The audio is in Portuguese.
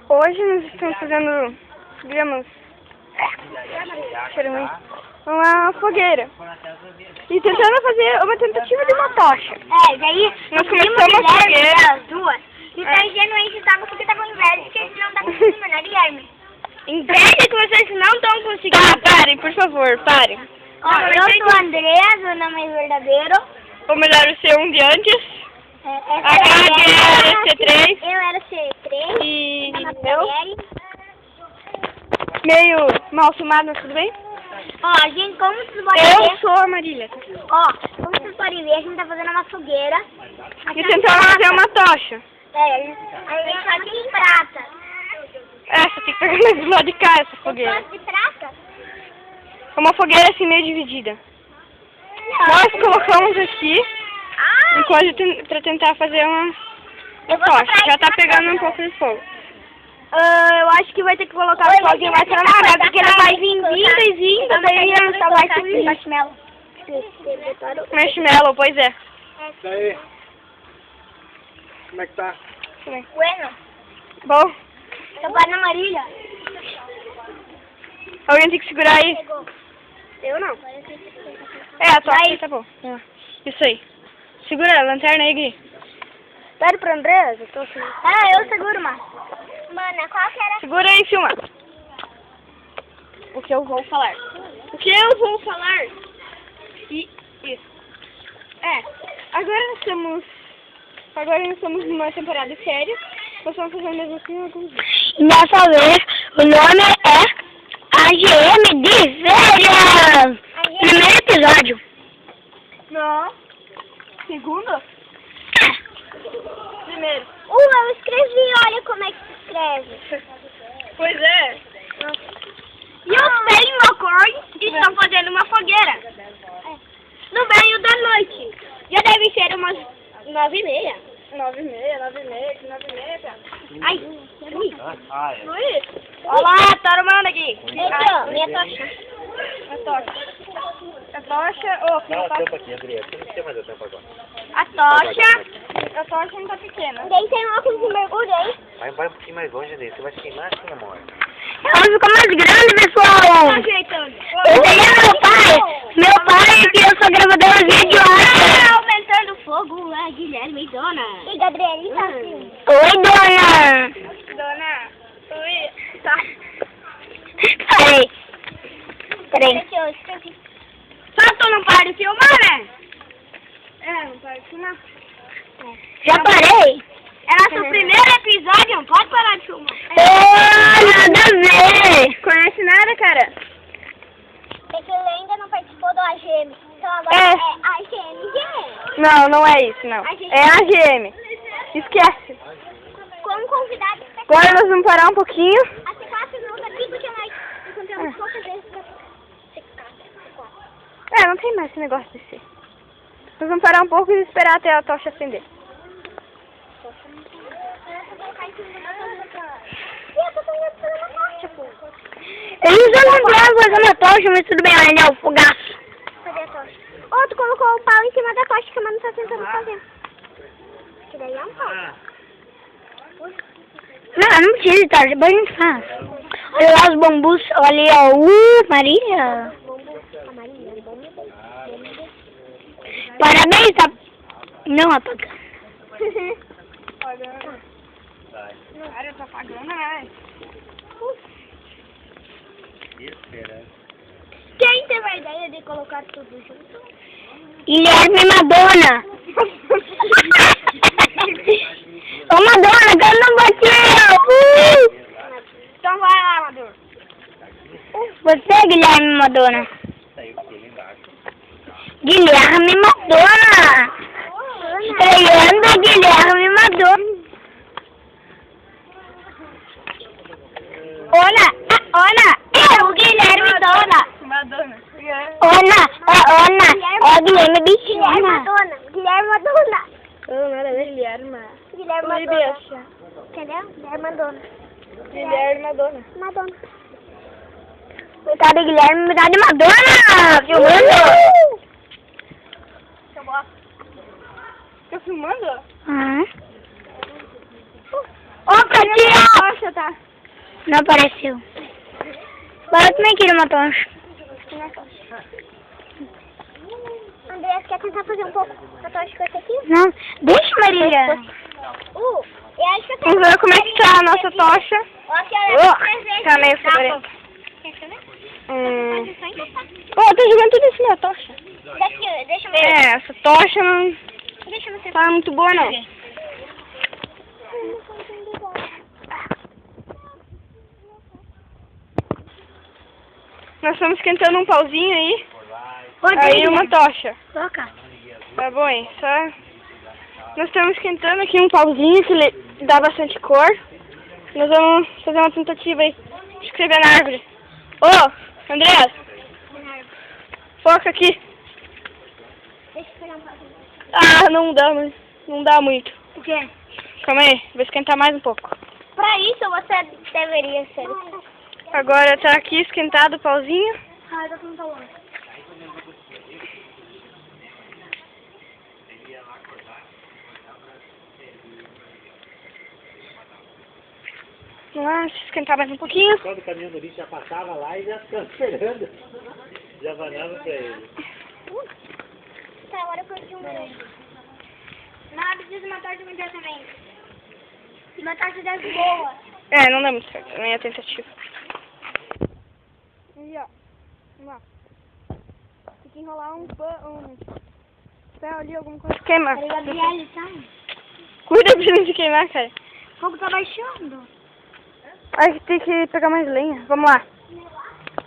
Hoje nós estamos fazendo, digamos, uma fogueira. E tentando fazer uma tentativa de uma tocha. Daí nós começamos a fogueira. As duas. E daí Genuíno estava porque estava com inveja, porque eles não estavam conseguindo, né, Guilherme? Inveja que vocês não estão conseguindo. Parem, por favor, parem. Ó, eu sou a Andrea, meu nome é verdadeiro. Ou melhor, o C1 de antes. A Gabi era C3. Eu era C3. E eu, meio mal filmado, mas tudo bem? Ó, gente, como vocês podem ver... Eu sou a Marília. Ó, como vocês podem ver, a gente tá fazendo uma fogueira. E tentando fazer uma tocha. A gente tá aqui em prata. Essa tem que pegar mais do lado de cá, essa fogueira. De prata? É uma fogueira assim meio dividida. Nós colocamos aqui, enquanto pra tentar fazer uma tocha. Já tá pegando um pouco de fogo. Eu acho que vai ter que colocar o fogo mais pra lá, porque ele vai vir vindo e vindo, daí ele só vai subir. Marshmallow, pois é. E aí? Como é que tá? Bueno, Bom, trabalho na Marília. alguém tem que segurar aí. Eu não. A tocha tá bom. Isso aí. Segura a lanterna aí, Gui. Pera pra André, eu tô assim. Eu seguro, mano. Mana, qual que era? Segura aí, filma. O que eu vou falar. O que eu vou falar? E isso. Agora nós estamos numa temporada séria. Nós estamos fazendo mesmo assim alguns dias. Dessa vez, o nome é AGM de Férias. Primeiro episódio. Não. Segundo? Primeiro. Eu escrevi, olha como é que se escreve. Pois é. E eu tenho uma cor e estão fazendo uma fogueira. No meio da noite. Já deve ser umas 9h30. 9h30, cara. Ai, Luiz. Luiz. Olá, tá arrumando aqui. Minha tocha. A tocha. Dá tempo aqui, André. Você não tem mais tempo agora. A tocha não tá pequena. Daí tem um óculos de mergulho aí. Vai um pouquinho mais longe, André. Você vai se queimar assim, amor. Ela ficou mais grande, pessoal. Tá ajeitando. Esse aí é meu pai. Meu pai, que eu sou gravador de vídeo. Aumentando o fogo, Guilherme e Dona. E Gabrielita, assim. Oi, Dona. Dona. Oi. Tá. Peraí. Só tu não para de filmar, né? Não para de filmar. Já parei? É nosso primeiro episódio, não pode parar de filmar. Nada a ver. Conhece nada, cara? É que ele ainda não participou do AGM. Então agora é AGM. Não é isso, não. É a GM. Esquece. Como convidado especial. Agora nós vamos parar um pouquinho. A Cicácia não tá aqui porque nós encontramos poucas vezes pra Cicácia. Não tem mais esse negócio de ser. Nós vamos parar um pouco e esperar até a tocha acender. Eles não lembraram fazer uma tocha, mas tudo bem, olha, é o fogaço. Cadê a tocha? Tu colocou o pau em cima da tocha que a mãe tá tentando fazer. Que daí é um pau. Não precisa, tá? Depois a gente faz. Olha lá os bambus, olha, Marília. Parabéns, tá? Não, apaga. Cara, eu tô apagando, né? Quem teve a ideia de colocar tudo junto? Guilherme Madonna. Ô Madonna, eu não bateu! Então vai lá, Amador. Você, Guilherme Madonna. Guilherme Madonna. Estreando Guilherme Madonna. O Guilherme Madonna. Madonna. É Guilherme Bichinha. Guilherme Madonna. Nada a ver, Guilherme. Guilherme Oi, Madonna. bicha. Entendeu? Guilherme Madonna. Guilherme Madonna. Coitado do Guilherme, metade de Madonna. Filmando. Tá filmando? Ô, Catinha! tocha, tá? Não apareceu. Agora eu também queria uma tocha. Andrés, quer tentar fazer um pouco a tocha com esse aqui? Não, deixa, Marília. Eu acho que eu Vamos ver como é que tá a nossa tocha. Tá meio fedorenta. Tá jogando tudo isso na tocha. Deixa eu ver. É, essa tocha não Deixa eu ver. tá muito boa, não. Nós estamos esquentando um pauzinho aí. Aí uma tocha. Toca. Tá bom, hein? Só... Nós estamos esquentando aqui um pauzinho que dá bastante cor. Nós vamos fazer uma tentativa aí de escrever na árvore. Ô, Andrés! Foca aqui. Deixa eu pegar um pouquinho. Ah, não dá muito. O quê? Calma aí, vou esquentar mais um pouco. Pra isso você deveria ser. Agora tá aqui esquentado o pauzinho. Ah, eu tô com calor. Vamos lá, se esquentar mais um pouquinho. Quando o caminhão do lixo já passava lá e já ficava esperando. Já vanava pra ele. Tá, agora eu perdi um beijo. Não, precisa matar de uma também. E matar de 10 boa. É, não dá muito certo, nem a tentativa. E ó, vamos lá. Tem que enrolar um papel ali, alguma coisa. Queimar. Gabriele, tá? Cuida pra não se queimar, cara. O fogo tá baixando. Ai, tem que pegar mais lenha. Vamos lá.